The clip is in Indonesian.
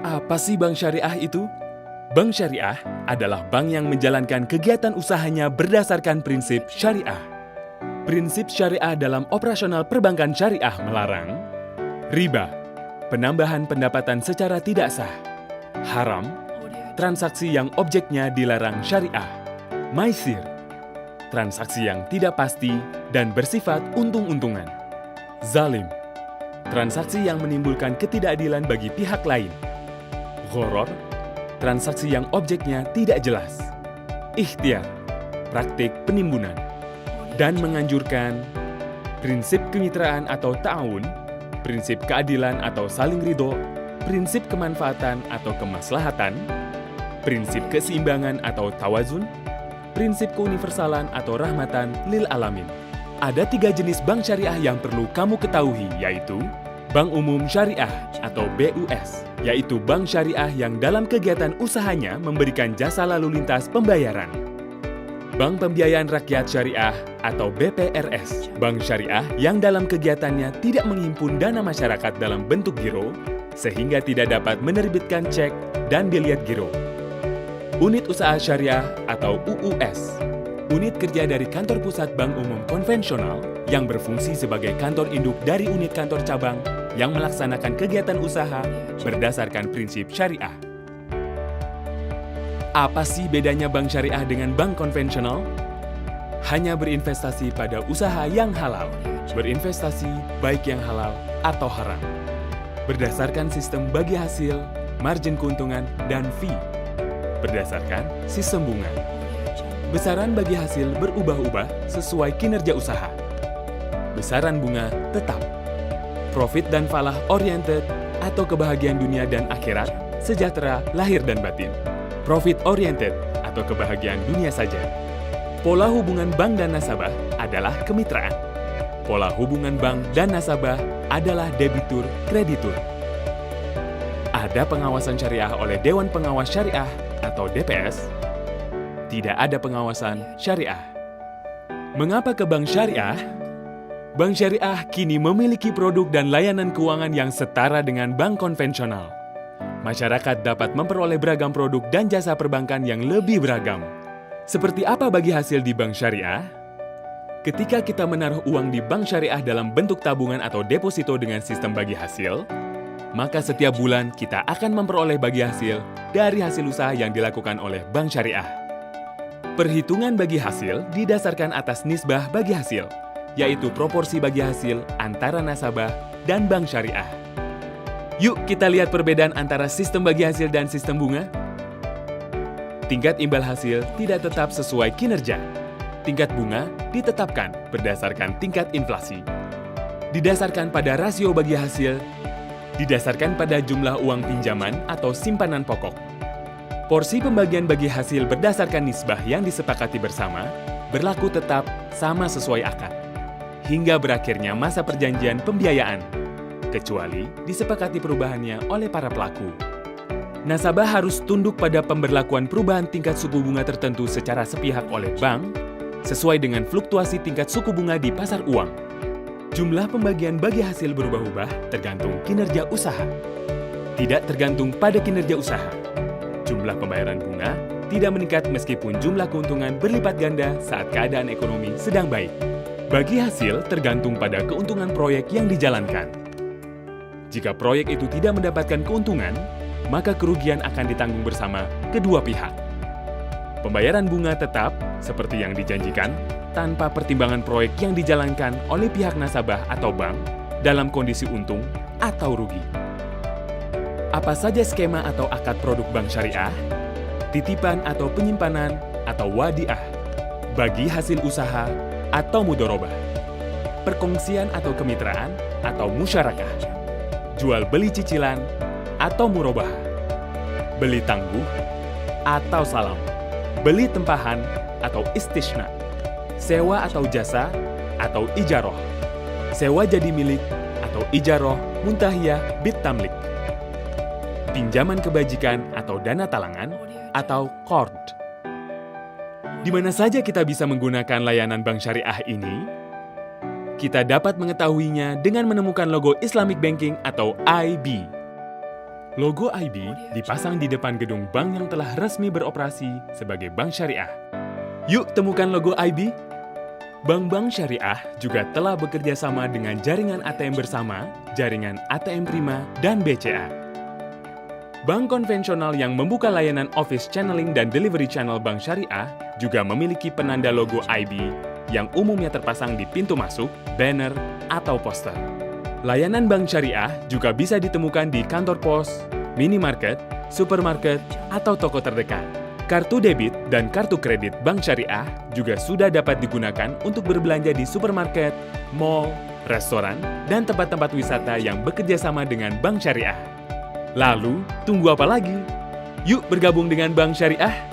Apa sih bank syariah itu? Bank syariah adalah bank yang menjalankan kegiatan usahanya berdasarkan prinsip syariah. Prinsip syariah dalam operasional perbankan syariah melarang riba, penambahan pendapatan secara tidak sah, haram, transaksi yang objeknya dilarang syariah, maisir, transaksi yang tidak pasti dan bersifat untung-untungan, zalim, transaksi yang menimbulkan ketidakadilan bagi pihak lain, gharar, transaksi yang objeknya tidak jelas, ikhtiar, praktik penimbunan, dan menganjurkan prinsip kemitraan atau ta'awun, prinsip keadilan atau saling ridho, prinsip kemanfaatan atau kemaslahatan, prinsip keseimbangan atau tawazun, prinsip keuniversalan atau rahmatan lil alamin. Ada 3 jenis bank syariah yang perlu kamu ketahui, yaitu Bank Umum Syariah atau BUS, yaitu bank syariah yang dalam kegiatan usahanya memberikan jasa lalu lintas pembayaran. Bank Pembiayaan Rakyat Syariah atau BPRS, bank syariah yang dalam kegiatannya tidak menghimpun dana masyarakat dalam bentuk giro, sehingga tidak dapat menerbitkan cek dan biliet giro. Unit Usaha Syariah atau UUS, unit kerja dari kantor pusat bank umum konvensional yang berfungsi sebagai kantor induk dari unit kantor cabang yang melaksanakan kegiatan usaha berdasarkan prinsip syariah. Apa sih bedanya bank syariah dengan bank konvensional? Hanya berinvestasi pada usaha yang halal, berinvestasi baik yang halal atau haram, berdasarkan sistem bagi hasil, margin keuntungan, dan fee, berdasarkan sistem bunga. Besaran bagi hasil berubah-ubah sesuai kinerja usaha. Besaran bunga tetap. Profit dan falah oriented atau kebahagiaan dunia dan akhirat, sejahtera lahir dan batin. Profit oriented atau kebahagiaan dunia saja. Pola hubungan bank dan nasabah adalah kemitraan. Pola hubungan bank dan nasabah adalah debitur kreditur. Ada pengawasan syariah oleh Dewan Pengawas Syariah atau DPS. Tidak ada pengawasan syariah. Mengapa ke bank syariah? Bank syariah kini memiliki produk dan layanan keuangan yang setara dengan bank konvensional. Masyarakat dapat memperoleh beragam produk dan jasa perbankan yang lebih beragam. Seperti apa bagi hasil di bank syariah? Ketika kita menaruh uang di bank syariah dalam bentuk tabungan atau deposito dengan sistem bagi hasil, maka setiap bulan kita akan memperoleh bagi hasil dari hasil usaha yang dilakukan oleh bank syariah. Perhitungan bagi hasil didasarkan atas nisbah bagi hasil, yaitu proporsi bagi hasil antara nasabah dan bank syariah. Yuk kita lihat perbedaan antara sistem bagi hasil dan sistem bunga. Tingkat imbal hasil tidak tetap sesuai kinerja. Tingkat bunga ditetapkan berdasarkan tingkat inflasi. Didasarkan pada rasio bagi hasil, didasarkan pada jumlah uang pinjaman atau simpanan pokok. Porsi pembagian bagi hasil berdasarkan nisbah yang disepakati bersama, berlaku tetap sama sesuai akad, hingga berakhirnya masa perjanjian pembiayaan, kecuali disepakati perubahannya oleh para pelaku. Nasabah harus tunduk pada pemberlakuan perubahan tingkat suku bunga tertentu secara sepihak oleh bank, sesuai dengan fluktuasi tingkat suku bunga di pasar uang. Jumlah pembagian bagi hasil berubah-ubah tergantung kinerja usaha. Tidak tergantung pada kinerja usaha. Jumlah pembayaran bunga tidak meningkat meskipun jumlah keuntungan berlipat ganda saat keadaan ekonomi sedang baik. Bagi hasil tergantung pada keuntungan proyek yang dijalankan. Jika proyek itu tidak mendapatkan keuntungan, maka kerugian akan ditanggung bersama kedua pihak. Pembayaran bunga tetap seperti yang dijanjikan tanpa pertimbangan proyek yang dijalankan oleh pihak nasabah atau bank dalam kondisi untung atau rugi. Apa saja skema atau akad produk bank syariah? Titipan atau penyimpanan atau wadiah, bagi hasil usaha atau mudorobah, perkongsian atau kemitraan atau musyarakah, jual beli cicilan atau murobah, beli tangguh atau salam, beli tempahan atau istisna, sewa atau jasa atau ijaroh, sewa jadi milik atau ijaroh muntahiyah bit tamlik, pinjaman kebajikan atau dana talangan atau qard. Di mana saja kita bisa menggunakan layanan bank syariah ini? Kita dapat mengetahuinya dengan menemukan logo Islamic Banking atau IB. Logo IB dipasang di depan gedung bank yang telah resmi beroperasi sebagai bank syariah. Yuk temukan logo IB. Bank-bank syariah juga telah bekerja sama dengan jaringan ATM bersama, jaringan ATM Prima, dan BCA. Bank konvensional yang membuka layanan office channeling dan delivery channel bank syariah juga memiliki penanda logo IB yang umumnya terpasang di pintu masuk, banner, atau poster. Layanan bank syariah juga bisa ditemukan di kantor pos, minimarket, supermarket, atau toko terdekat. Kartu debit dan kartu kredit bank syariah juga sudah dapat digunakan untuk berbelanja di supermarket, mall, restoran, dan tempat-tempat wisata yang bekerja sama dengan bank syariah. Lalu, tunggu apa lagi? Yuk bergabung dengan bank syariah!